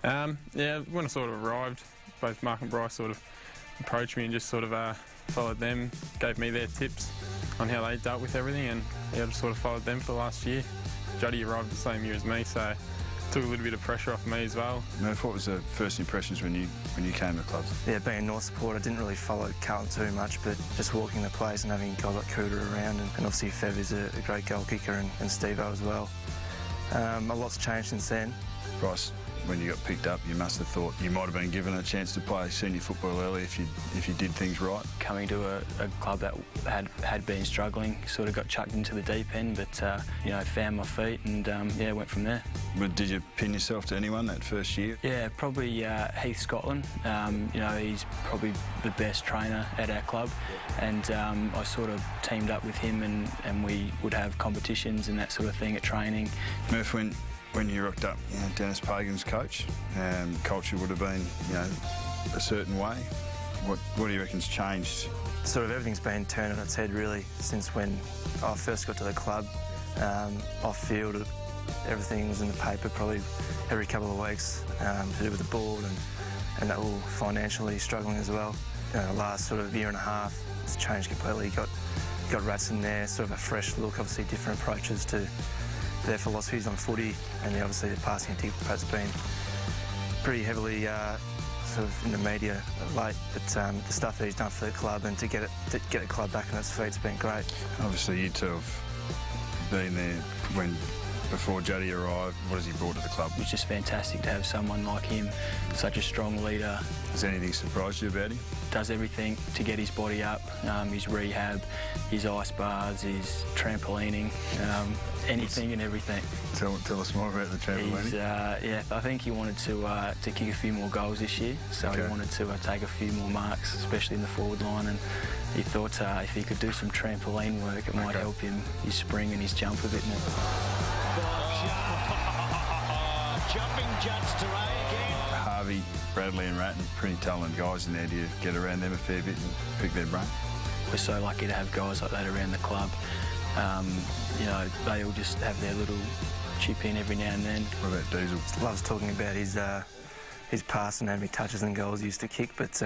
Yeah, when I sort of arrived, both Marc and Bryce sort of approached me and just sort of followed them, gave me their tips on how they dealt with everything, and yeah, I just sort of followed them for the last year. Juddy arrived the same year as me, so it took a little bit of pressure off me as well. Murph, what was the first impressions when you came to the club? Yeah, being a North supporter, I didn't really follow Carlton too much, but just walking the place and having guys like Kreuzer around, and obviously Fev is a great goal kicker, and Steve-O as well. A lot's changed since then. Bryce, when you got picked up, you must have thought you might have been given a chance to play senior football early if you did things right. Coming to a club that had been struggling, sort of got chucked into the deep end, but you know, found my feet and yeah, went from there. But did you pin yourself to anyone that first year? Yeah, probably Heath Scotland. You know, he's probably the best trainer at our club, and I sort of teamed up with him, and we would have competitions and that sort of thing at training. Murph, when you rocked up, you know, Dennis Pagan's coach, culture would have been, you know, a certain way. What do you reckon's changed? Sort of everything's been turned on its head really since when I first got to the club. Off field, everything was in the paper probably every couple of weeks to do with the board and that all financially struggling as well. The last sort of year and a half, it's changed completely. Got rats in there, sort of a fresh look, obviously different approaches to their philosophies on footy, and obviously the passing and has been pretty heavily sort of in the media late. But the stuff that he's done for the club and to get the club back on its feet has been great. Obviously, you two have been there before Juddy arrived. What has he brought to the club? It's just fantastic to have someone like him, such a strong leader. Has anything surprised you about him? Does everything to get his body up, his rehab, his ice bars, his trampolining, anything and everything. Tell us more about the trampolining. Yeah, I think he wanted to kick a few more goals this year, so he wanted to take a few more marks, especially in the forward line, and he thought if he could do some trampoline work, it might help him, his spring and his jump a bit more. Jumping judge today again. Harvey, Bradley and Ratton, pretty talented guys in there. Do you get around them a fair bit and pick their brain? We're so lucky to have guys like that around the club. You know, they all just have their little chip in every now and then. What about Diesel? Loves talking about his pass and how many touches and goals he used to kick, but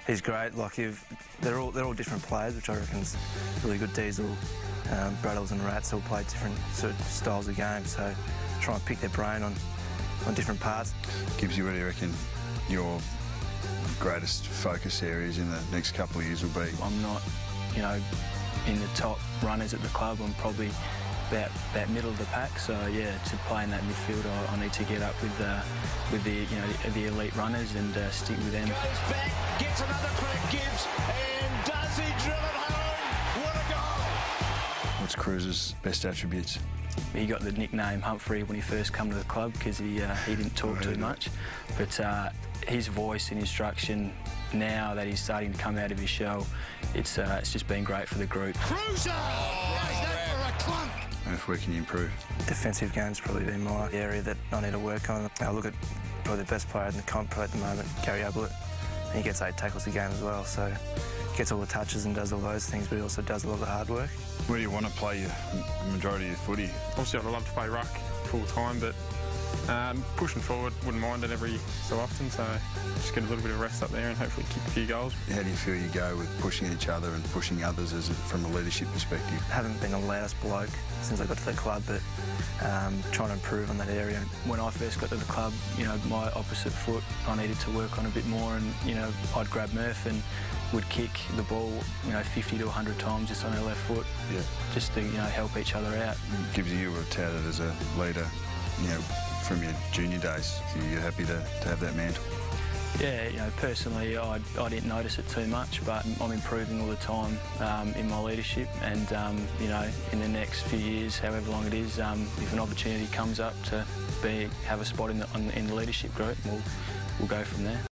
he's great. Like they're all different players, which I reckon is really good. Diesel, Braddles and Rats all play different sort of styles of game, so try and pick their brain on different parts. Gibbs, what do you reckon your greatest focus areas in the next couple of years will be? I'm not, you know, in the top runners at the club. I'm probably about middle of the pack. So yeah, to play in that midfield, I need to get up with the elite runners and stick with them. Goes back, gets another crack, Gibbs, and does he drill it home? What a goal! What's Kreuzer's best attributes? He got the nickname Humphrey when he first came to the club because he didn't talk too much, but his voice and instruction now that he's starting to come out of his shell, it's just been great for the group. Kreuzer! How's that for a clunk? Where can you improve? Defensive game's probably been my area that I need to work on. I look at probably the best player in the comp at the moment, Gary Ablett. He gets 8 tackles a game as well, so gets all the touches and does all those things, but he also does a lot of the hard work. Where do you want to play your majority of your footy? Obviously, I'd love to play ruck full time, but pushing forward, wouldn't mind it every so often, so just get a little bit of rest up there and hopefully kick a few goals. How do you feel you go with pushing each other and pushing others from a leadership perspective? I haven't been the loudest bloke since I got to the club, but trying to improve on that area. When I first got to the club, you know, my opposite foot, I needed to work on a bit more, and you know, I'd grab Murph and would kick the ball, you know, 50 to 100 times just on our left foot, just to, you know, help each other out. Gibbs, you were touted as a leader, you know, from your junior days. So you're happy to have that mantle? Yeah, you know, personally, I didn't notice it too much, but I'm improving all the time in my leadership, and you know, in the next few years, however long it is, if an opportunity comes up to have a spot in the leadership group, we'll go from there.